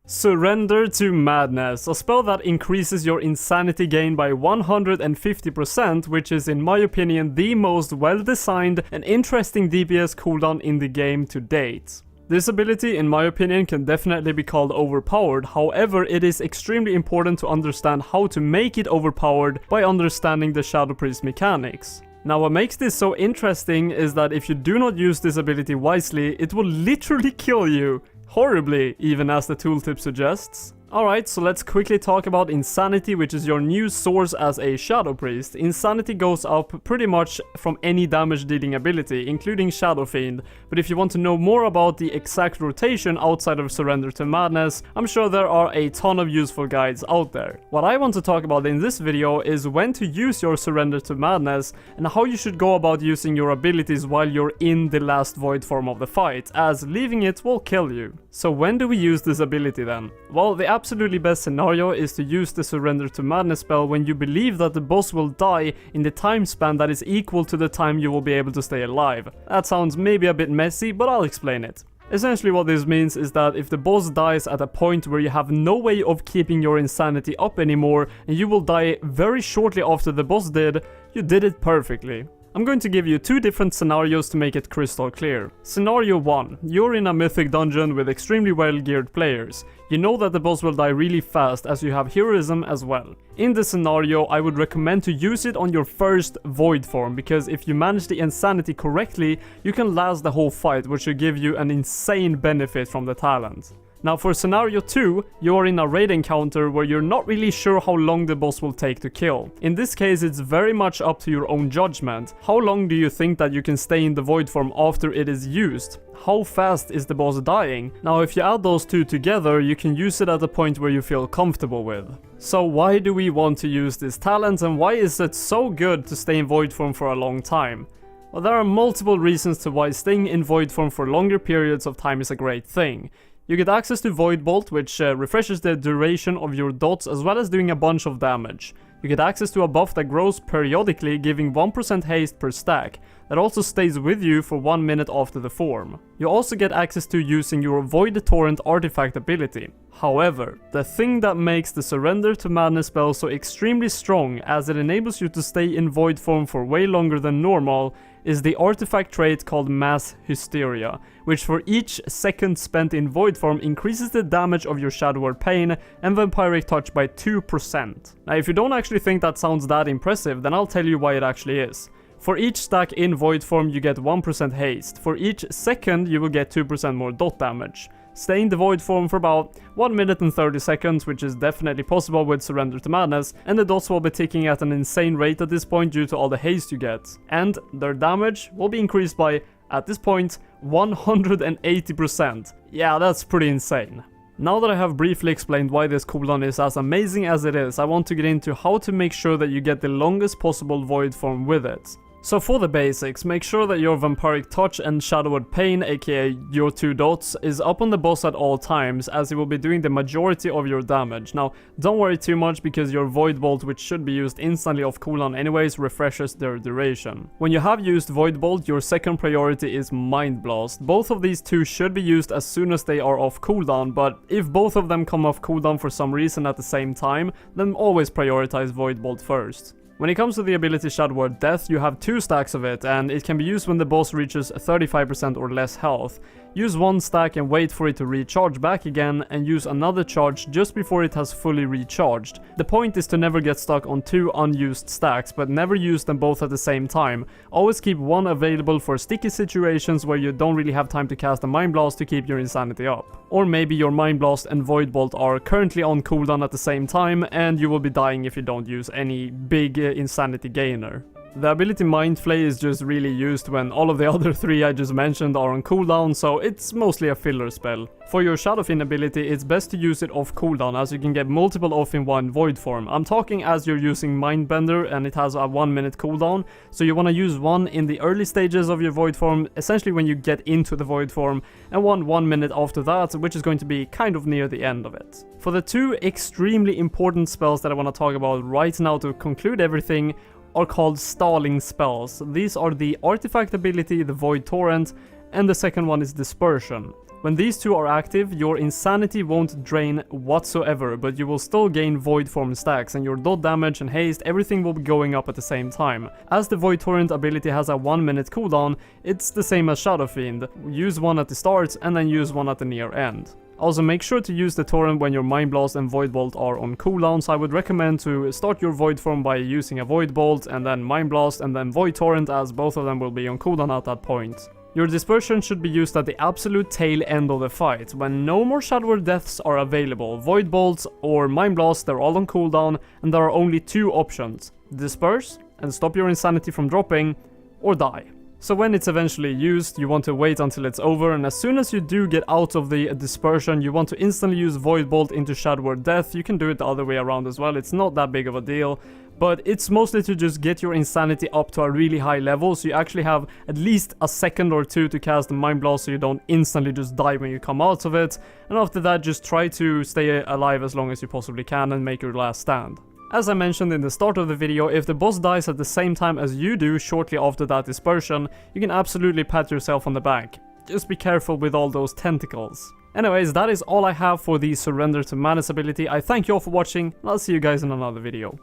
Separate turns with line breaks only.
Surrender to Madness, a spell that increases your insanity gain by 150%, which is in my opinion the most well-designed and interesting DPS cooldown in the game to date. This ability, in my opinion, can definitely be called overpowered, however it is extremely important to understand how to make it overpowered by understanding the Shadowpriest mechanics. Now what makes this so interesting is that if you do not use this ability wisely, it will literally kill you. Horribly, even as the tooltip suggests. Alright, so let's quickly talk about Insanity, which is your new source as a Shadow Priest. Insanity goes up pretty much from any damage dealing ability, including Shadow Fiend, but if you want to know more about the exact rotation outside of Surrender to Madness, I'm sure there are a ton of useful guides out there. What I want to talk about in this video is when to use your Surrender to Madness, and how you should go about using your abilities while you're in the last void form of the fight, as leaving it will kill you. So when do we use this ability then? Well, the absolutely best scenario is to use the Surrender to Madness spell when you believe that the boss will die in the time span that is equal to the time you will be able to stay alive. That sounds maybe a bit messy, but I'll explain it. Essentially what this means is that if the boss dies at a point where you have no way of keeping your insanity up anymore, and you will die very shortly after the boss did, you did it perfectly. I'm going to give you two different scenarios to make it crystal clear. Scenario 1. You're in a mythic dungeon with extremely well geared players. You know that the boss will die really fast as you have heroism as well. In this scenario, I would recommend to use it on your first void form, because if you manage the insanity correctly, you can last the whole fight, which will give you an insane benefit from the talent. Now for scenario 2, you are in a raid encounter where you're not really sure how long the boss will take to kill. In this case, it's very much up to your own judgment. How long do you think that you can stay in the void form after it is used? How fast is the boss dying? Now if you add those two together, you can use it at a point where you feel comfortable with. So why do we want to use this talent, and why is it so good to stay in void form for a long time? Well, there are multiple reasons to why staying in void form for longer periods of time is a great thing. You get access to Void Bolt, which refreshes the duration of your dots as well as doing a bunch of damage. You get access to a buff that grows periodically, giving 1% haste per stack. That also stays with you for 1 minute after the form. You also get access to using your Void Torrent artifact ability. However, the thing that makes the Surrender to Madness spell so extremely strong, as it enables you to stay in void form for way longer than normal, is the artifact trait called Mass Hysteria, which for each second spent in void form increases the damage of your Shadow Word Pain and Vampiric Touch by 2%. Now if you don't actually think that sounds that impressive, then I'll tell you why it actually is. For each stack in void form you get 1% haste, for each second you will get 2% more dot damage. Stay in the void form for about 1 minute and 30 seconds, which is definitely possible with Surrender to Madness, and the dots will be ticking at an insane rate at this point due to all the haste you get. And their damage will be increased by, at this point, 180%. Yeah, that's pretty insane. Now that I have briefly explained why this cooldown is as amazing as it is, I want to get into how to make sure that you get the longest possible void form with it. So for the basics, make sure that your Vampiric Touch and Shadow Word Pain, aka your 2 dots, is up on the boss at all times, as it will be doing the majority of your damage. Now, don't worry too much, because your Void Bolt, which should be used instantly off cooldown anyways, refreshes their duration. When you have used Void Bolt, your second priority is Mind Blast. Both of these two should be used as soon as they are off cooldown, but if both of them come off cooldown for some reason at the same time, then always prioritize Void Bolt first. When it comes to the ability Shadow Word Death, you have 2 stacks of it, and it can be used when the boss reaches 35% or less health. Use 1 stack and wait for it to recharge back again, and use another charge just before it has fully recharged. The point is to never get stuck on 2 unused stacks, but never use them both at the same time. Always keep one available for sticky situations where you don't really have time to cast a Mind Blast to keep your insanity up. Or maybe your Mind Blast and Void Bolt are currently on cooldown at the same time, and you will be dying if you don't use any big insanity gainer. The ability Mind Flay is just really used when all of the other 3 I just mentioned are on cooldown, so it's mostly a filler spell. For your Shadow Fiend ability, it's best to use it off cooldown, as you can get multiple off in one void form. I'm talking as you're using Mindbender and it has a 1 minute cooldown, so you want to use one in the early stages of your void form, essentially when you get into the void form, and 1 minute after that, which is going to be kind of near the end of it. For the 2 extremely important spells that I want to talk about right now to conclude everything, are called stalling spells. These are the artifact ability, the Void Torrent, and the second one is Dispersion. When these two are active, your insanity won't drain whatsoever, but you will still gain void form stacks, and your dot damage and haste, everything will be going up at the same time. As the void torrent ability has a 1 minute cooldown, it's the same as Shadow Fiend. Use one at the start and then use one at the near end. Also, make sure to use the torrent when your Mind Blast and Void Bolt are on cooldown, so I would recommend to start your Void form by using a Void Bolt and then Mind Blast and then Void Torrent, as both of them will be on cooldown at that point. Your dispersion should be used at the absolute tail end of the fight, when no more Shadow deaths are available. Void Bolts or Mind Blast, they're all on cooldown, and there are only two options: disperse and stop your insanity from dropping, or die. So when it's eventually used, you want to wait until it's over, and as soon as you do get out of the dispersion, you want to instantly use Void Bolt into Shadow Word Death. You can do it the other way around as well, it's not that big of a deal. But it's mostly to just get your insanity up to a really high level, so you actually have at least a second or two to cast the Mind Blast so you don't instantly just die when you come out of it. And after that, just try to stay alive as long as you possibly can and make your last stand. As I mentioned in the start of the video, if the boss dies at the same time as you do shortly after that dispersion, you can absolutely pat yourself on the back. Just be careful with all those tentacles. Anyways, that is all I have for the Surrender to Madness ability. I thank you all for watching, and I'll see you guys in another video.